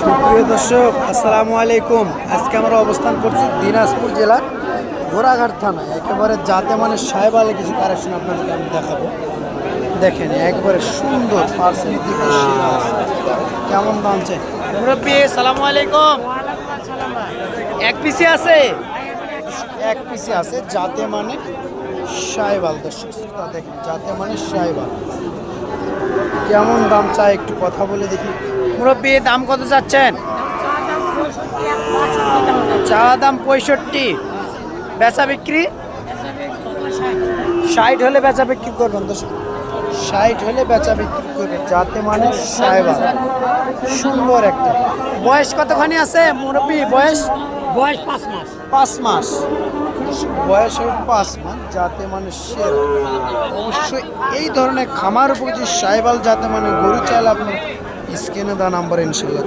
সুপ্রিয় দর্শক আসসালামু আলাইকুম। আজকে আমরা অবস্থান করছি দিনাজপুর জেলা ঘোড়াঘাট থানা। একেবারে যাতে মানে সাহেবালে কিছু কারেকশন আপনাদেরকে আমি দেখাবো। দেখেন একবারে সুন্দর পার্সেন্টেজ কেমন দাম চাই মুরব্বী? আসসালামু আলাইকুম। এক পিসি আছে, এক পিসি আছে যাতে মানে সাহেবাল। দর্শক শ্রোতা দেখেন যাতে মানে সাহেবাল কেমন দাম চাই একটু কথা বলে দেখি। মুরব্বী দাম কত চাচ্ছেন? চা দাম 65, বেচা বিক্রি 60 হলে বেচা বিক্রি করবেন। তো 60 হলে বেচা বিক্রি করবেন যাতে মানে সাহেবাল সুন্দর একটা। বয়স কতখানি আছে মুরব্বী? বয়স 5 মাস। 5 মাস বয়স হবে 5 মাস যাতে মানে সেরা। অবশ্যই এই ধরনের খামার উপযোগী সাহেবাল যাতে মানে গরু চাইলে আপনি স্ক্রিনে দেওয়া নাম্বার ইনশাল্লাহ